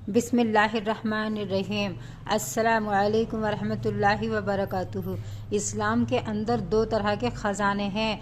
بسم اللہ الرحمن الرحیم۔ السلام علیکم ورحمۃ اللہ وبرکاتہ۔ اسلام کے اندر دو طرح کے خزانے ہیں،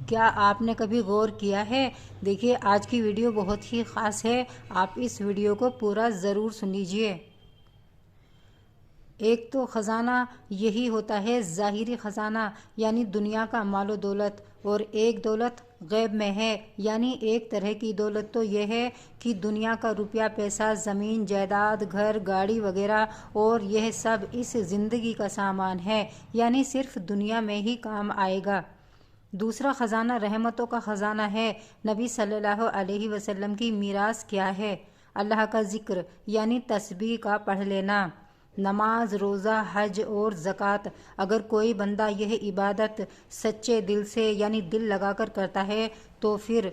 کیا آپ نے کبھی غور کیا ہے؟ دیکھیے آج کی ویڈیو بہت ہی خاص ہے، آپ اس ویڈیو کو پورا ضرور سن لیجئے۔ ایک تو خزانہ یہی ہوتا ہے ظاہری خزانہ، یعنی دنیا کا مال و دولت، اور ایک دولت غیب میں ہے، یعنی ایک طرح کی دولت تو یہ ہے کہ دنیا کا روپیہ پیسہ، زمین جائیداد، گھر گاڑی وغیرہ، اور یہ سب اس زندگی کا سامان ہے، یعنی صرف دنیا میں ہی کام آئے گا۔ دوسرا خزانہ رحمتوں کا خزانہ ہے۔ نبی صلی اللہ علیہ وسلم کی میراث کیا ہے؟ اللہ کا ذکر، یعنی تسبیح کا پڑھ لینا، نماز، روزہ، حج اور زکوٰۃ۔ اگر کوئی بندہ یہ عبادت سچے دل سے یعنی دل لگا کر کرتا ہے تو پھر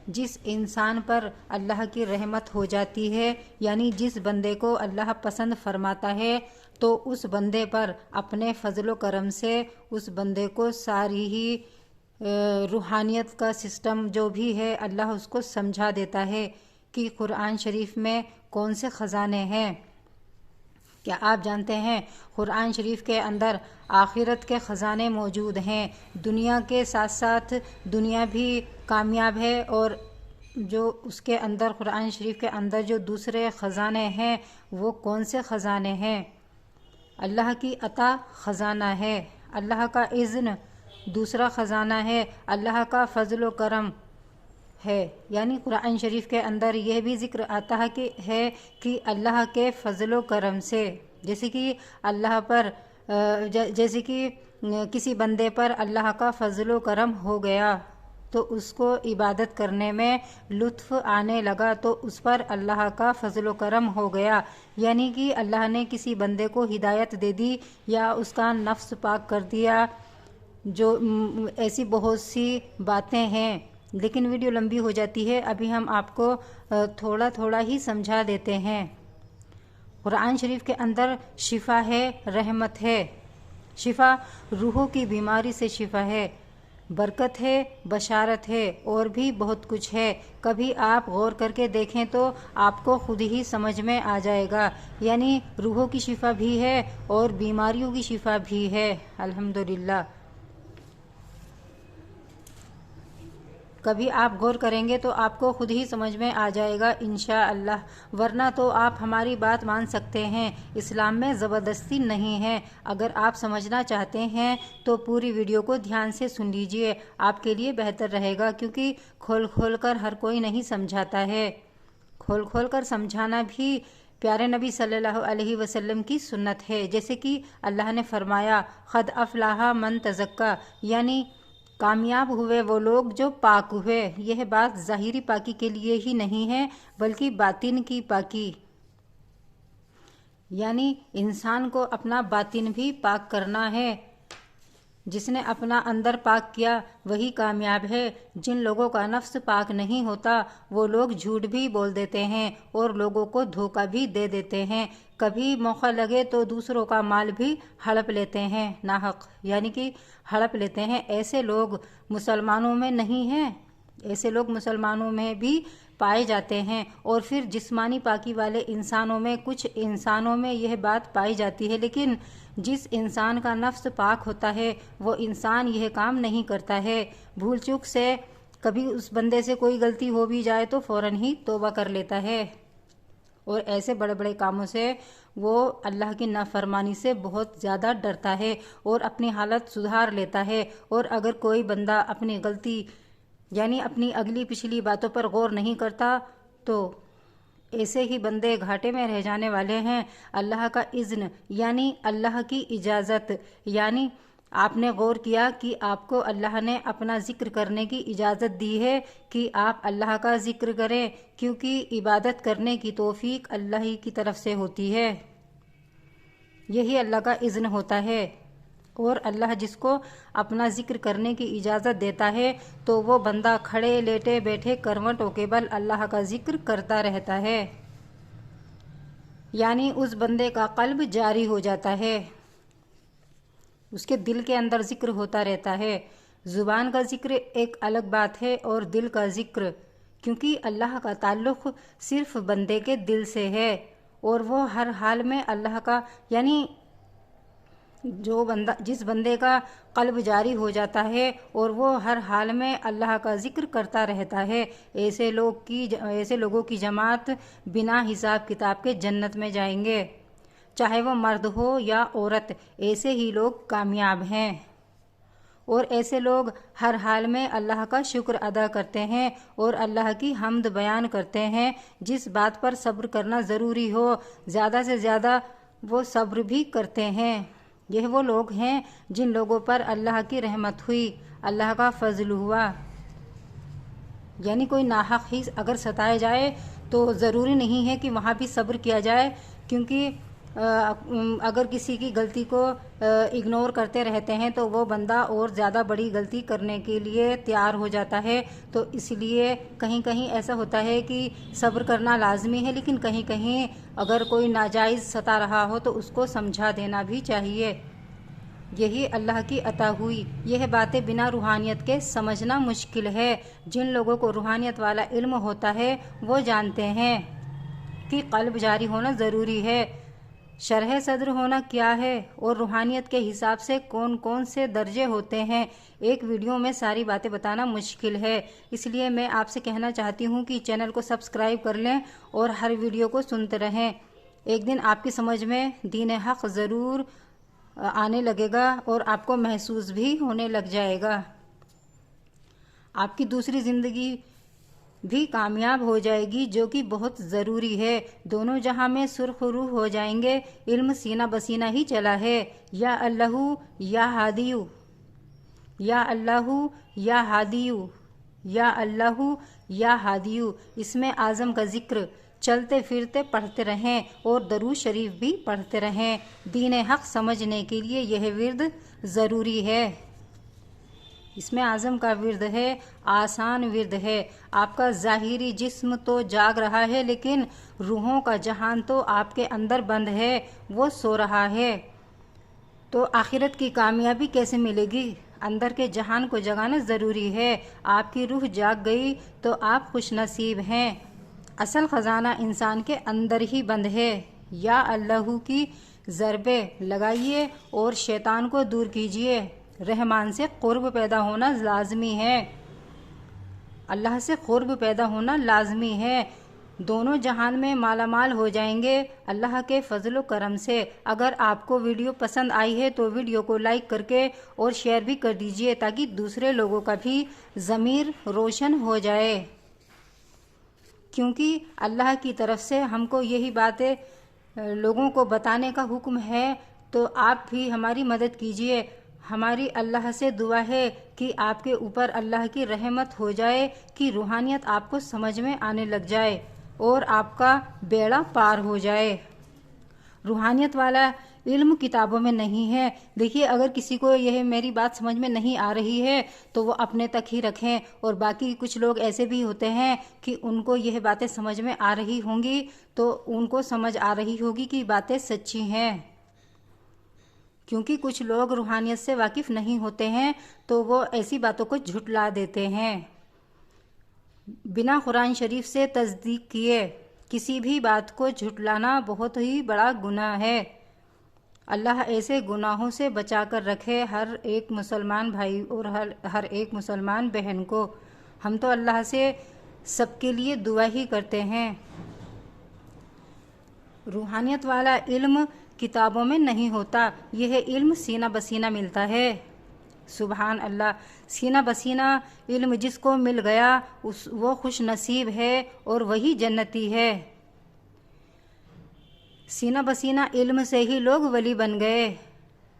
جس انسان پر اللہ کی رحمت ہو جاتی ہے، یعنی جس بندے کو اللہ پسند فرماتا ہے، تو اس بندے پر اپنے فضل و کرم سے اس بندے کو ساری ہی روحانیت کا سسٹم جو بھی ہے اللہ اس کو سمجھا دیتا ہے کہ قرآن شریف میں کون سے خزانے ہیں۔ کیا آپ جانتے ہیں قرآن شریف کے اندر آخرت کے خزانے موجود ہیں؟ دنیا کے ساتھ ساتھ دنیا بھی کامیاب ہے، اور جو اس کے اندر قرآن شریف کے اندر جو دوسرے خزانے ہیں وہ کون سے خزانے ہیں؟ اللہ کی عطا خزانہ ہے، اللہ کا اذن دوسرا خزانہ ہے، اللہ کا فضل و کرم ہے، یعنی قرآن شریف کے اندر یہ بھی ذکر آتا ہے کہ اللہ کے فضل و کرم سے، جیسے کہ اللہ پر جیسے کہ کسی بندے پر اللہ کا فضل و کرم ہو گیا تو اس کو عبادت کرنے میں لطف آنے لگا، تو اس پر اللہ کا فضل و کرم ہو گیا، یعنی کہ اللہ نے کسی بندے کو ہدایت دے دی یا اس کا نفس پاک کر دیا۔ جو ایسی بہت سی باتیں ہیں، لیکن ویڈیو لمبی ہو جاتی ہے، ابھی ہم آپ کو تھوڑا تھوڑا ہی سمجھا دیتے ہیں۔ قرآن شریف کے اندر شفا ہے، رحمت ہے، شفا روحوں کی بیماری سے شفا ہے، برکت ہے، بشارت ہے، اور بھی بہت کچھ ہے۔ کبھی آپ غور کر کے دیکھیں تو آپ کو خود ہی سمجھ میں آ جائے گا، یعنی روحوں کی شفا بھی ہے اور بیماریوں کی شفا بھی ہے، الحمدللہ۔ کبھی آپ غور کریں گے تو آپ کو خود ہی سمجھ میں آ جائے گا انشاءاللہ، ورنہ تو آپ ہماری بات مان سکتے ہیں، اسلام میں زبردستی نہیں ہے۔ اگر آپ سمجھنا چاہتے ہیں تو پوری ویڈیو کو دھیان سے سن لیجئے، آپ کے لیے بہتر رہے گا، کیونکہ کھول کھول کر ہر کوئی نہیں سمجھاتا ہے۔ کھول کھول کر سمجھانا بھی پیارے نبی صلی اللہ علیہ وسلم کی سنت ہے، جیسے کہ اللہ نے فرمایا قد افلح من تزکا، یعنی کامیاب ہوئے وہ لوگ جو پاک ہوئے۔ یہ بات ظاہری پاکی کے لیے ہی نہیں ہے بلکہ باطن کی پاکی، یعنی انسان کو اپنا باطن بھی پاک کرنا ہے۔ جس نے اپنا اندر پاک کیا وہی کامیاب ہے۔ جن لوگوں کا نفس پاک نہیں ہوتا وہ لوگ جھوٹ بھی بول دیتے ہیں اور لوگوں کو دھوکہ بھی دے دیتے ہیں، کبھی موقع لگے تو دوسروں کا مال بھی ہڑپ لیتے ہیں ناحق، یعنی کہ ہڑپ لیتے ہیں۔ ایسے لوگ مسلمانوں میں نہیں ہیں، ایسے لوگ مسلمانوں میں بھی پائے جاتے ہیں، اور پھر جسمانی پاکی والے انسانوں میں کچھ انسانوں میں یہ بات پائی جاتی ہے، لیکن جس انسان کا نفس پاک ہوتا ہے وہ انسان یہ کام نہیں کرتا ہے۔ بھول چوک سے کبھی اس بندے سے کوئی غلطی ہو بھی جائے تو فوراً ہی توبہ کر لیتا ہے، اور ایسے بڑے بڑے کاموں سے وہ اللہ کی نافرمانی سے بہت زیادہ ڈرتا ہے اور اپنی حالت سدھار لیتا ہے۔ اور اگر کوئی بندہ اپنی غلطی یعنی اپنی اگلی پچھلی باتوں پر غور نہیں کرتا تو ایسے ہی بندے گھاٹے میں رہ جانے والے ہیں۔ اللہ کا اذن یعنی اللہ کی اجازت، یعنی آپ نے غور کیا کہ آپ کو اللہ نے اپنا ذکر کرنے کی اجازت دی ہے کہ آپ اللہ کا ذکر کریں، کیونکہ عبادت کرنے کی توفیق اللہ ہی کی طرف سے ہوتی ہے، یہی اللہ کا اذن ہوتا ہے۔ اور اللہ جس کو اپنا ذکر کرنے کی اجازت دیتا ہے تو وہ بندہ کھڑے لیٹے بیٹھے کروٹوں کے بل اللہ کا ذکر کرتا رہتا ہے، یعنی اس بندے کا قلب جاری ہو جاتا ہے، اس کے دل کے اندر ذکر ہوتا رہتا ہے۔ زبان کا ذکر ایک الگ بات ہے اور دل کا ذکر کیونکہ اللہ کا تعلق صرف بندے کے دل سے ہے، اور وہ ہر حال میں اللہ کا، یعنی جس بندے کا قلب جاری ہو جاتا ہے اور وہ ہر حال میں اللہ کا ذکر کرتا رہتا ہے، ایسے لوگوں کی جماعت بنا حساب کتاب کے جنت میں جائیں گے، چاہے وہ مرد ہو یا عورت، ایسے ہی لوگ کامیاب ہیں۔ اور ایسے لوگ ہر حال میں اللہ کا شکر ادا کرتے ہیں اور اللہ کی حمد بیان کرتے ہیں۔ جس بات پر صبر کرنا ضروری ہو زیادہ سے زیادہ وہ صبر بھی کرتے ہیں۔ یہ وہ لوگ ہیں جن لوگوں پر اللہ کی رحمت ہوئی، اللہ کا فضل ہوا۔ یعنی کوئی ناحق ہی اگر ستایا جائے تو ضروری نہیں ہے کہ وہاں بھی صبر کیا جائے، کیونکہ اگر کسی کی غلطی کو اگنور کرتے رہتے ہیں تو وہ بندہ اور زیادہ بڑی غلطی کرنے کے لیے تیار ہو جاتا ہے۔ تو اس لیے کہیں کہیں ایسا ہوتا ہے کہ صبر کرنا لازمی ہے، لیکن کہیں کہیں اگر کوئی ناجائز ستا رہا ہو تو اس کو سمجھا دینا بھی چاہیے۔ یہی اللہ کی عطا ہوئی۔ یہ باتیں بنا روحانیت کے سمجھنا مشکل ہے۔ جن لوگوں کو روحانیت والا علم ہوتا ہے وہ جانتے ہیں کہ قلب جاری ہونا ضروری ہے، شرح صدر ہونا کیا ہے، اور روحانیت کے حساب سے کون کون سے درجے ہوتے ہیں۔ ایک ویڈیو میں ساری باتیں بتانا مشکل ہے، اس لیے میں آپ سے کہنا چاہتی ہوں کہ چینل کو سبسکرائب کر لیں اور ہر ویڈیو کو سنتے رہیں۔ ایک دن آپ کی سمجھ میں دین حق ضرور آنے لگے گا اور آپ کو محسوس بھی ہونے لگ جائے گا۔ آپ کی دوسری زندگی بھی کامیاب ہو جائے گی، جو کہ بہت ضروری ہے۔ دونوں جہاں میں سرخ روح ہو جائیں گے۔ علم سینہ بسینہ ہی چلا ہے۔ یا اللہ یا ہادیو، یا اللہ یا ہادیو، یا اللہ یا ہادیو، اس میں اعظم کا ذکر چلتے پھرتے پڑھتے رہیں اور درود شریف بھی پڑھتے رہیں۔ دین حق سمجھنے کے لیے یہ ورد ضروری ہے۔ اس میں اعظم کا ورد ہے، آسان ورد ہے۔ آپ کا ظاہری جسم تو جاگ رہا ہے، لیکن روحوں کا جہان تو آپ کے اندر بند ہے، وہ سو رہا ہے۔ تو آخرت کی کامیابی کیسے ملے گی؟ اندر کے جہان کو جگانا ضروری ہے۔ آپ کی روح جاگ گئی تو آپ خوش نصیب ہیں۔ اصل خزانہ انسان کے اندر ہی بند ہے۔ یا اللہ کی ضربیں لگائیے اور شیطان کو دور کیجیے۔ رحمان سے قرب پیدا ہونا لازمی ہے، اللہ سے قرب پیدا ہونا لازمی ہے۔ دونوں جہان میں مالا مال ہو جائیں گے اللہ کے فضل و کرم سے۔ اگر آپ کو ویڈیو پسند آئی ہے تو ویڈیو کو لائک کر کے اور شیئر بھی کر دیجیے، تاکہ دوسرے لوگوں کا بھی ضمیر روشن ہو جائے، کیونکہ اللہ کی طرف سے ہم کو یہی باتیں لوگوں کو بتانے کا حکم ہے۔ تو آپ بھی ہماری مدد کیجیے۔ ہماری اللہ سے دعا ہے کہ آپ کے اوپر اللہ کی رحمت ہو جائے، کہ روحانیت آپ کو سمجھ میں آنے لگ جائے اور آپ کا بیڑا پار ہو جائے۔ روحانیت والا علم کتابوں میں نہیں ہے۔ دیکھیے، اگر کسی کو یہ میری بات سمجھ میں نہیں آ رہی ہے تو وہ اپنے تک ہی رکھیں، اور باقی کچھ لوگ ایسے بھی ہوتے ہیں کہ ان کو یہ باتیں سمجھ میں آ رہی ہوں گی تو ان کو سمجھ آ رہی ہوگی کہ باتیں سچی ہیں، کیونکہ کچھ لوگ روحانیت سے واقف نہیں ہوتے ہیں تو وہ ایسی باتوں کو جھٹلا دیتے ہیں۔ بنا قرآن شریف سے تصدیق کیے کسی بھی بات کو جھٹلانا بہت ہی بڑا گناہ ہے۔ اللہ ایسے گناہوں سے بچا کر رکھے ہر ایک مسلمان بھائی اور ہر ایک مسلمان بہن کو۔ ہم تو اللہ سے سب کے لیے دعا ہی کرتے ہیں۔ روحانیت والا علم کتابوں میں نہیں ہوتا، یہ علم سینہ بسینہ ملتا ہے۔ سبحان اللہ، سینہ بسینہ علم جس کو مل گیا وہ خوش نصیب ہے اور وہی جنتی ہے۔ سینہ بسینہ علم سے ہی لوگ ولی بن گئے۔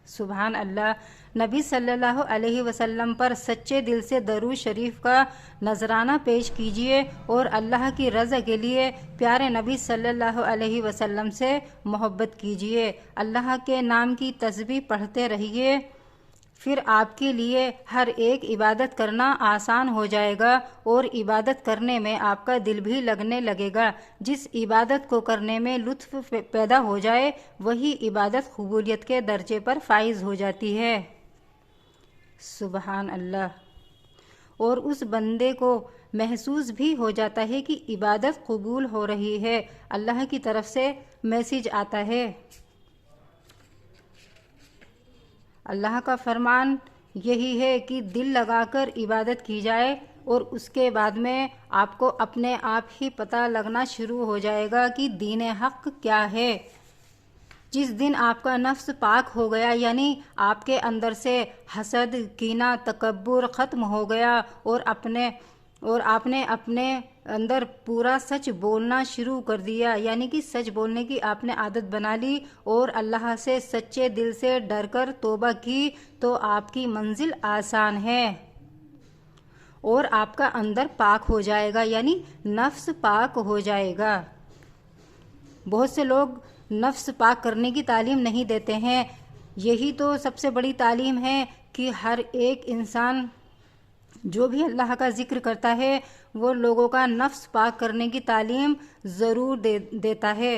سبحان اللہ۔ نبی صلی اللہ علیہ وسلم پر سچے دل سے درود شریف کا نذرانہ پیش کیجیے اور اللہ کی رضا کے لیے پیارے نبی صلی اللہ علیہ وسلم سے محبت کیجیے۔ اللہ کے نام کی تسبیح پڑھتے رہیے، پھر آپ کے لیے ہر ایک عبادت کرنا آسان ہو جائے گا، اور عبادت کرنے میں آپ کا دل بھی لگنے لگے گا۔ جس عبادت کو کرنے میں لطف پیدا ہو جائے وہی عبادت قبولیت کے درجے پر فائز ہو جاتی ہے۔ سبحان اللہ۔ اور اس بندے کو محسوس بھی ہو جاتا ہے کہ عبادت قبول ہو رہی ہے، اللہ کی طرف سے میسیج آتا ہے۔ اللہ کا فرمان یہی ہے کہ دل لگا کر عبادت کی جائے، اور اس کے بعد میں آپ کو اپنے آپ ہی پتہ لگنا شروع ہو جائے گا کہ دین حق کیا ہے۔ جس دن آپ کا نفس پاک ہو گیا، یعنی آپ کے اندر سے حسد، کینہ، تکبر ختم ہو گیا، اور آپ نے اپنے اندر پورا سچ بولنا شروع کر دیا، یعنی کہ سچ بولنے کی آپ نے عادت بنا لی، اور اللہ سے سچے دل سے ڈر کر توبہ کی، تو آپ کی منزل آسان ہے، اور آپ کا اندر پاک ہو جائے گا، یعنی نفس پاک ہو جائے گا۔ بہت سے لوگ نفس پاک کرنے کی تعلیم نہیں دیتے ہیں۔ یہی تو سب سے بڑی تعلیم ہے کہ ہر ایک انسان جو بھی اللہ کا ذکر کرتا ہے وہ لوگوں کا نفس پاک کرنے کی تعلیم ضرور دیتا ہے،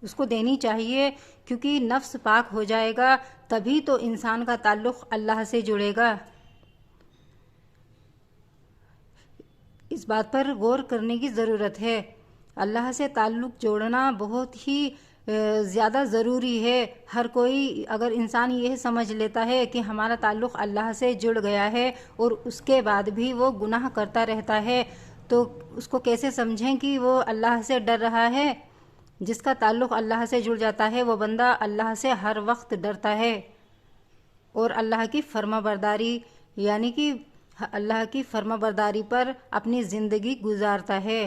اس کو دینی چاہیے، کیونکہ نفس پاک ہو جائے گا تبھی تو انسان کا تعلق اللہ سے جڑے گا۔ اس بات پر غور کرنے کی ضرورت ہے۔ اللہ سے تعلق جوڑنا بہت ہی زیادہ ضروری ہے۔ ہر کوئی اگر انسان یہ سمجھ لیتا ہے کہ ہمارا تعلق اللہ سے جڑ گیا ہے اور اس کے بعد بھی وہ گناہ کرتا رہتا ہے، تو اس کو کیسے سمجھیں کہ وہ اللہ سے ڈر رہا ہے؟ جس کا تعلق اللہ سے جڑ جاتا ہے وہ بندہ اللہ سے ہر وقت ڈرتا ہے، اور اللہ کی فرما برداری، یعنی کہ اللہ کی فرما برداری پر اپنی زندگی گزارتا ہے۔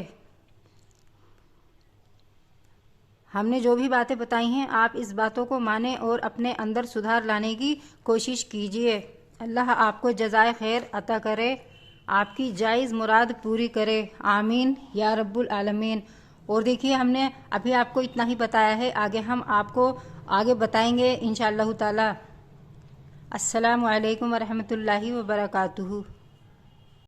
ہم نے جو بھی باتیں بتائی ہیں آپ اس باتوں کو مانیں اور اپنے اندر سدھار لانے کی کوشش کیجیے۔ اللہ آپ کو جزائے خیر عطا کرے، آپ کی جائز مراد پوری کرے، آمین یا رب العالمین۔ اور دیکھیے ہم نے ابھی آپ کو اتنا ہی بتایا ہے، آگے ہم آپ کو آگے بتائیں گے انشاءاللہ تعالی۔ السلام علیکم ورحمۃ اللہ وبرکاتہ۔